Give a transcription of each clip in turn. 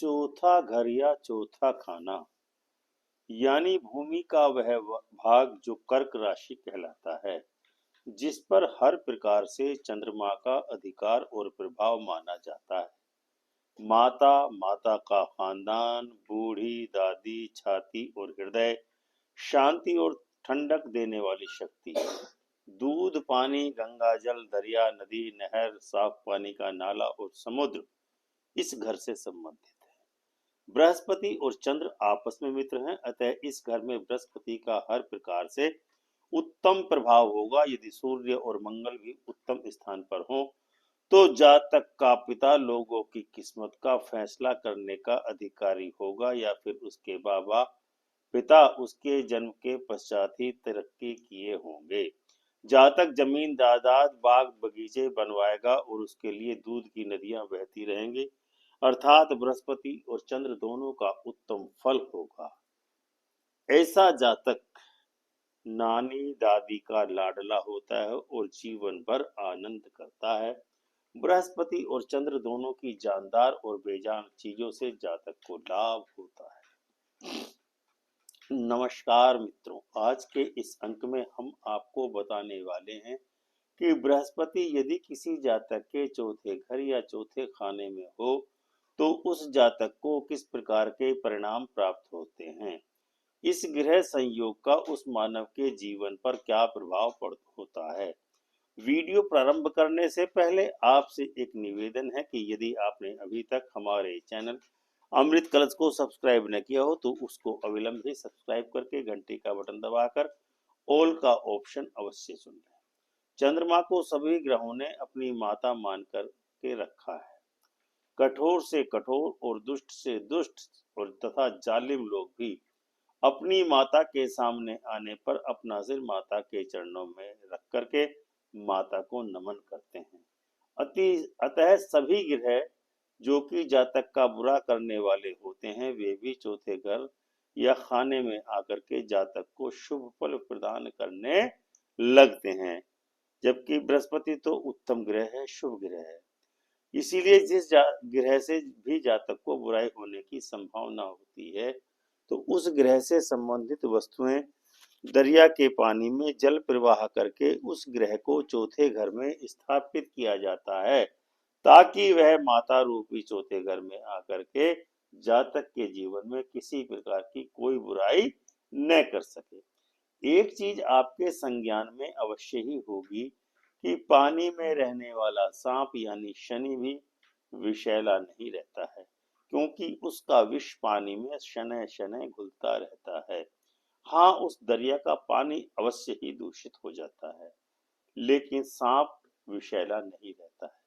चौथा घर या चौथा खाना यानी भूमि का वह भाग जो कर्क राशि कहलाता है, जिस पर हर प्रकार से चंद्रमा का अधिकार और प्रभाव माना जाता है। माता, माता का खानदान, बूढ़ी, दादी, छाती और हृदय, शांति और ठंडक देने वाली शक्ति, दूध, पानी, गंगा जल, दरिया, नदी, नहर, साफ पानी का नाला और समुद्र इस घर से संबंधित है। बृहस्पति और चंद्र आपस में मित्र हैं, अतः इस घर में बृहस्पति का हर प्रकार से उत्तम प्रभाव होगा। यदि सूर्य और मंगल भी उत्तम स्थान पर हो तो जातक का पिता लोगों की किस्मत का फैसला करने का अधिकारी होगा या फिर उसके बाबा पिता उसके जन्म के पश्चात ही तरक्की किए होंगे। जातक जमीन जायदाद बाग बगीचे बनवाएगा और उसके लिए दूध की नदियां बहती रहेंगी, अर्थात बृहस्पति और चंद्र दोनों का उत्तम फल होगा। ऐसा जातक नानी दादी का लाडला होता है और जीवन भर आनंद करता है। बृहस्पति और चंद्र दोनों की जानदार और बेजान चीजों से जातक को लाभ होता है। नमस्कार मित्रों, आज के इस अंक में हम आपको बताने वाले हैं कि बृहस्पति यदि किसी जातक के चौथे घर या चौथे खाने में हो तो उस जातक को किस प्रकार के परिणाम प्राप्त होते हैं। इस ग्रह संयोग का उस मानव के जीवन पर क्या प्रभाव होता है। वीडियो प्रारंभ करने से पहले आपसे एक निवेदन है कि यदि आपने अभी तक हमारे चैनल अमृत कलश को सब्सक्राइब न किया हो तो उसको अविलंब ही सब्सक्राइब करके घंटी का बटन दबाकर ऑल का ऑप्शन अवश्य चुन लें। चंद्रमा को सभी ग्रहों ने अपनी माता मानकर के रखा है। कठोर से कठोर और दुष्ट से दुष्ट और तथा जालिम लोग भी अपनी माता के सामने आने पर अपना सिर माता के चरणों में रख करके माता को नमन करते हैं। अतः सभी ग्रह जो कि जातक का बुरा करने वाले होते हैं वे भी चौथे घर या खाने में आकर के जातक को शुभ फल प्रदान करने लगते हैं। जबकि बृहस्पति तो उत्तम ग्रह है, शुभ ग्रह है, इसीलिए जिस ग्रह से भी जातक को बुराई होने की संभावना होती है तो उस ग्रह से संबंधित वस्तुएं दरिया के पानी में जल प्रवाह करके उस ग्रह को चौथे घर में स्थापित किया जाता है ताकि वह माता रूपी चौथे घर में आकर के जातक के जीवन में किसी प्रकार की कोई बुराई न कर सके। एक चीज आपके संज्ञान में अवश्य ही होगी कि पानी में रहने वाला सांप यानी शनि भी विषैला नहीं रहता है, क्योंकि उसका विष पानी में शनैः शनैः घुलता रहता है। हाँ, उस दरिया का पानी अवश्य ही दूषित हो जाता है, लेकिन सांप विषैला नहीं रहता है।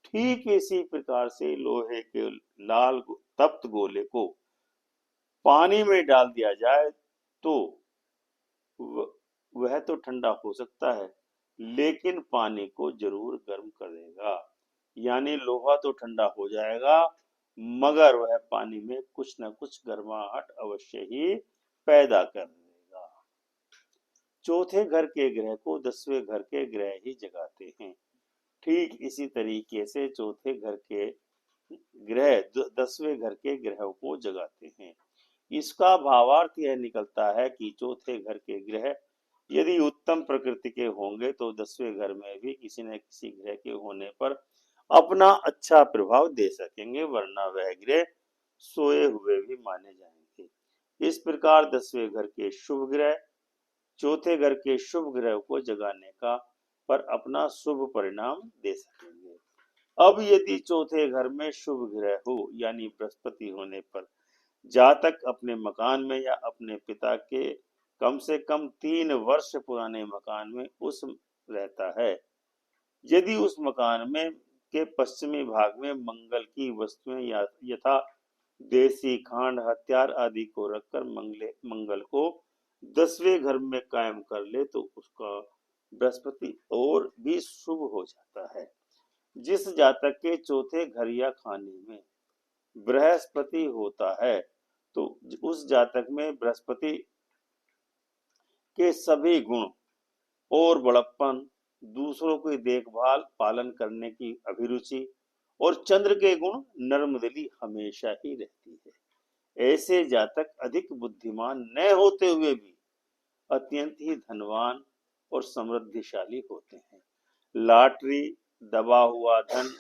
ठीक इसी प्रकार से लोहे के लाल तप्त गोले को पानी में डाल दिया जाए तो वह तो ठंडा हो सकता है, लेकिन पानी को जरूर गर्म कर देगा। यानी लोहा तो ठंडा हो जाएगा मगर वह पानी में कुछ न कुछ गर्माहट अवश्य ही पैदा कर देगा। चौथे घर के ग्रह को 10वें घर के ग्रह ही जगाते हैं। ठीक इसी तरीके से चौथे घर के ग्रह 10वें घर के ग्रहों को जगाते हैं। इसका भावार्थ यह निकलता है कि चौथे घर के ग्रह यदि उत्तम प्रकृति के होंगे तो 10वें घर में भी किसी न किसी ग्रह के होने पर अपना अच्छा प्रभाव दे सकेंगे, वरना वह ग्रह सोए हुए भी माने जाएंगे। इस प्रकार 10वें घर के शुभ ग्रह चौथे घर के शुभ ग्रह को जगाने का पर अपना शुभ परिणाम दे सकेंगे। अब यदि चौथे घर में शुभ ग्रह हो यानी बृहस्पति होने पर जातक अपने मकान में या अपने पिता के कम से कम 3 वर्ष पुराने मकान में उस रहता है। यदि उस मकान में के पश्चिमी भाग में मंगल की वस्तुएं यथा देसी खांड हथियार आदि को रखकर मंगल को 10वें घर में कायम कर ले तो उसका बृहस्पति और भी शुभ हो जाता है। जिस जातक के चौथे घर या खाने में बृहस्पति होता है तो उस जातक में बृहस्पति के सभी गुण और बड़प्पन, दूसरों की देखभाल पालन करने की अभिरुचि और चंद्र के गुण नर्मदिली हमेशा ही रहती है। ऐसे जातक अधिक बुद्धिमान न होते हुए भी अत्यंत ही धनवान और समृद्धिशाली होते हैं। लॉटरी, दबा हुआ धन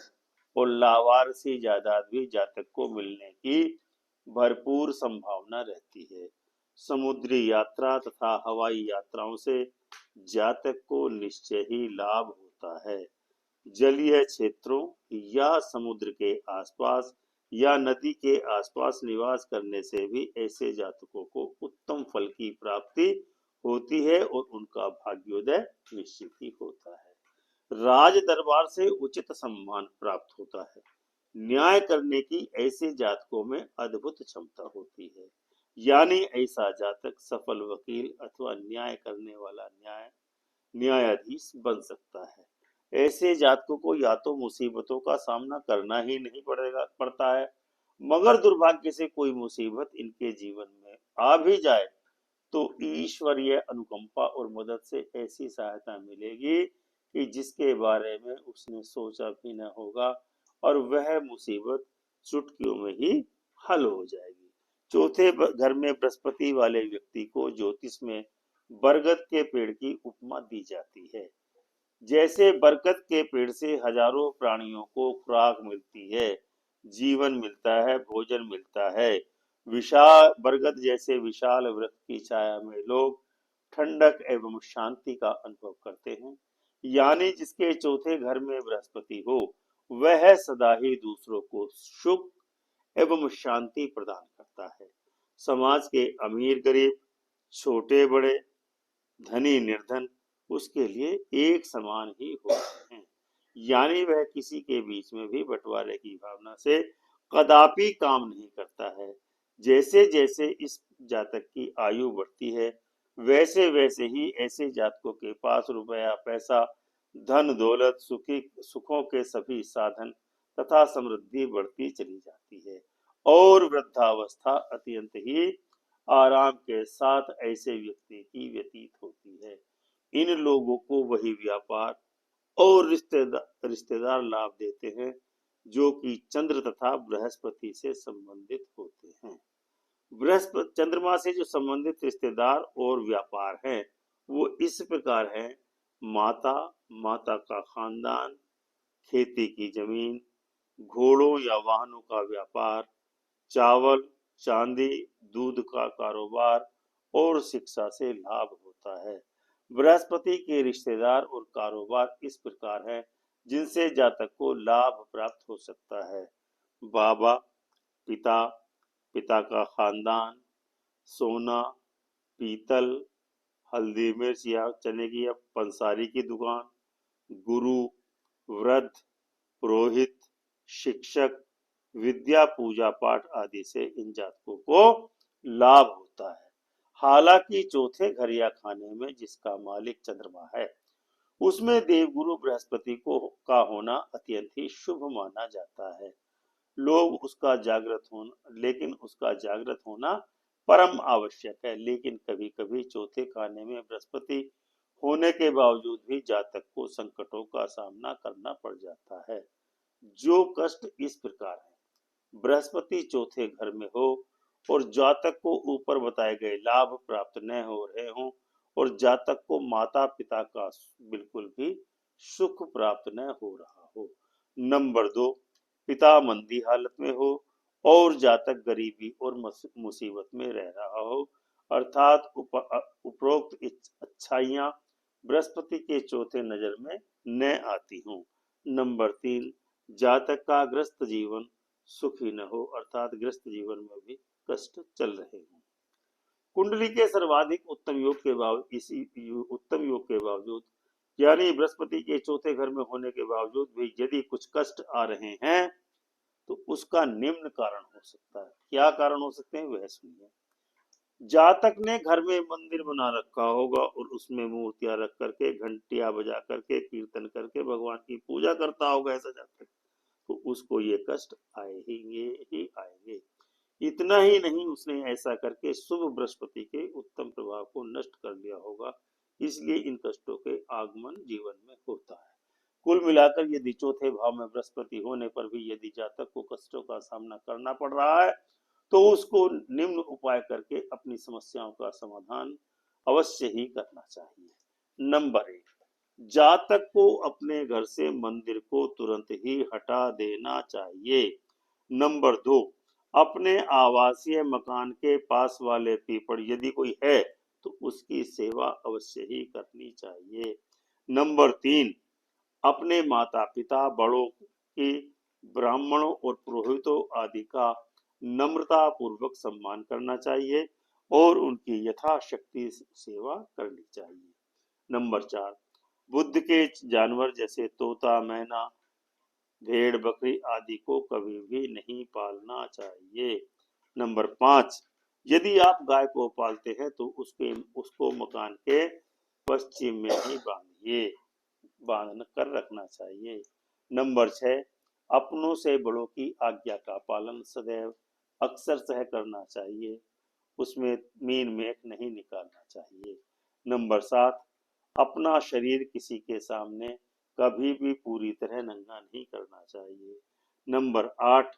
और लावारसी जायदाद भी जातक को मिलने की भरपूर संभावना रहती है। समुद्री यात्रा तथा हवाई यात्राओं से जातक को निश्चय ही लाभ होता है। जलीय क्षेत्रों या समुद्र के आसपास या नदी के आसपास निवास करने से भी ऐसे जातकों को उत्तम फल की प्राप्ति होती है और उनका भाग्योदय निश्चित ही होता है। राज दरबार से उचित सम्मान प्राप्त होता है। न्याय करने की ऐसे जातकों में अद्भुत क्षमता होती है। यानी ऐसा जातक सफल वकील अथवा न्याय करने वाला न्यायाधीश बन सकता है। ऐसे जातकों को या तो मुसीबतों का सामना करना ही नहीं पड़ता है, मगर दुर्भाग्य से कोई मुसीबत इनके जीवन में आ भी जाए तो ईश्वरीय अनुकंपा और मदद से ऐसी सहायता मिलेगी कि जिसके बारे में उसने सोचा भी न होगा और वह मुसीबत चुटकियों में ही हल हो जाएगी। चौथे घर में बृहस्पति वाले व्यक्ति को ज्योतिष में बरगद के पेड़ की उपमा दी जाती है। जैसे बरगद के पेड़ से हजारों प्राणियों को खुराक मिलती है, जीवन मिलता है, भोजन मिलता है, विशाल बरगद जैसे विशाल वृक्ष की छाया में लोग ठंडक एवं शांति का अनुभव करते हैं। यानी जिसके चौथे घर में बृहस्पति हो वह सदा ही दूसरों को सुख एवं शांति प्रदान करता है। समाज के अमीर गरीब, छोटे बड़े, धनी निर्धन उसके लिए एक समान ही होते हैं। यानी वह किसी के बीच में भी बंटवारे की भावना से कदापि काम नहीं करता है। जैसे जैसे इस जातक की आयु बढ़ती है वैसे वैसे ही ऐसे जातकों के पास रुपया पैसा, धन दौलत, सुखों के सभी साधन तथा समृद्धि बढ़ती चली जाती है और वृद्धावस्था अत्यंत ही आराम के साथ ऐसे व्यक्ति की व्यतीत होती है। इन लोगों को वही व्यापार और रिश्तेदार लाभ देते हैं जो कि चंद्र तथा बृहस्पति से संबंधित होते हैं। बृहस्पति चंद्रमा से जो संबंधित रिश्तेदार और व्यापार हैं वो इस प्रकार है: माता, माता का खानदान, खेती की जमीन, घोड़ों या वाहनों का व्यापार, चावल, चांदी, दूध का कारोबार और शिक्षा से लाभ होता है। बृहस्पति के रिश्तेदार और कारोबार इस प्रकार है जिनसे जातक को लाभ प्राप्त हो सकता है: बाबा, पिता, पिता का खानदान, सोना, पीतल, हल्दी मिर्च या चने की या पंसारी की दुकान, गुरु, वृद्ध, पुरोहित, शिक्षक, विद्या, पूजा पाठ आदि से इन जातकों को लाभ होता है। हालांकि चौथे घर या खाने में जिसका मालिक चंद्रमा है उसमें देवगुरु बृहस्पति को का होना अत्यंत ही शुभ माना जाता है। लेकिन उसका जागृत होना परम आवश्यक है। लेकिन कभी कभी चौथे खाने में बृहस्पति होने के बावजूद भी जातक को संकटों का सामना करना पड़ जाता है। जो कष्ट इस प्रकार है: बृहस्पति चौथे घर में हो और जातक को ऊपर बताए गए लाभ प्राप्त न हो रहे हों और जातक को माता पिता का बिल्कुल भी सुख प्राप्त न हो रहा हो। नंबर 2, पिता मंदी हालत में हो और जातक गरीबी और मुसीबत में रह रहा हो, अर्थात उपरोक्त अच्छाइयां बृहस्पति के चौथे नजर में न आती हों। नंबर 3, जातक का ग्रस्त जीवन सुखी न हो, अर्थात ग्रस्त जीवन में भी कष्ट चल रहे हों। कुंडली के सर्वाधिक उत्तम योग के बावजूद यानी बृहस्पति के चौथे घर में होने के बावजूद भी यदि कुछ कष्ट आ रहे हैं तो उसका निम्न कारण हो सकता है। क्या कारण हो सकते हैं वह सुनिए। जातक ने घर में मंदिर बना रखा होगा और उसमें मूर्तियां रख करके, घंटियां बजा करके, कीर्तन करके भगवान की पूजा करता होगा ऐसा जातक, तो उसको ये कष्ट आएंगे। इतना ही नहीं, उसने ऐसा करके शुभ बृहस्पति के उत्तम प्रभाव को नष्ट कर लिया होगा, इसलिए इन कष्टों के आगमन जीवन में होता है। कुल मिलाकर यदि चौथे भाव में बृहस्पति होने पर भी यदि जातक को कष्टों का सामना करना पड़ रहा है तो उसको निम्न उपाय करके अपनी समस्याओं का समाधान अवश्य ही करना चाहिए। नंबर 1, जातक को अपने घर से मंदिर को तुरंत ही हटा देना चाहिए। नंबर 2, अपने आवासीय मकान के पास वाले पीपल यदि कोई है तो उसकी सेवा अवश्य ही करनी चाहिए। नंबर 3, अपने माता पिता बड़ों की, ब्राह्मणों और पुरोहितों आदि का नम्रता पूर्वक सम्मान करना चाहिए और उनकी यथाशक्ति सेवा करनी चाहिए। नंबर 4, बुद्ध के जानवर जैसे तोता, मैना, भेड़, बकरी आदि को कभी भी नहीं पालना चाहिए। नंबर 5, यदि आप गाय को पालते हैं तो उसको मकान के पश्चिम में ही बांध कर रखना चाहिए। नंबर 6, अपनों से बड़ों की आज्ञा का पालन सदैव अक्सर करना चाहिए, उसमें मीन मेख नहीं निकालना चाहिए। नंबर 7, अपना शरीर किसी के सामने कभी भी पूरी तरह नंगा नहीं करना चाहिए। नंबर 8,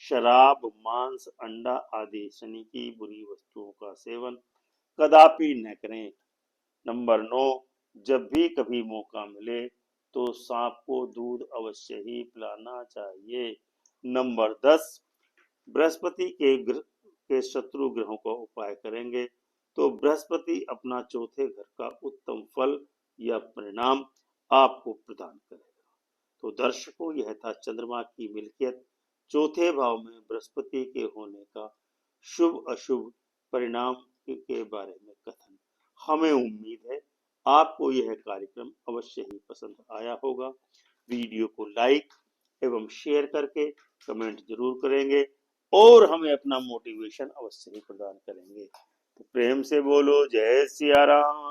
शराब, मांस, अंडा आदि शनि की बुरी वस्तुओं का सेवन कदापि न करें। नंबर 9, जब भी कभी मौका मिले तो सांप को दूध अवश्य ही पिलाना चाहिए। नंबर 10, बृहस्पति के शत्रु ग्रहों का उपाय करेंगे तो बृहस्पति अपना चौथे घर का उत्तम फल या परिणाम आपको प्रदान करेगा। तो दर्शकों, यह था चंद्रमा की मिल्कियत चौथे भाव में बृहस्पति के होने का शुभ अशुभ परिणाम के बारे में कथन। हमें उम्मीद है आपको यह कार्यक्रम अवश्य ही पसंद आया होगा। वीडियो को लाइक एवं शेयर करके कमेंट जरूर करेंगे और हमें अपना मोटिवेशन अवश्य ही प्रदान करेंगे। तो प्रेम से बोलो जय सिया राम।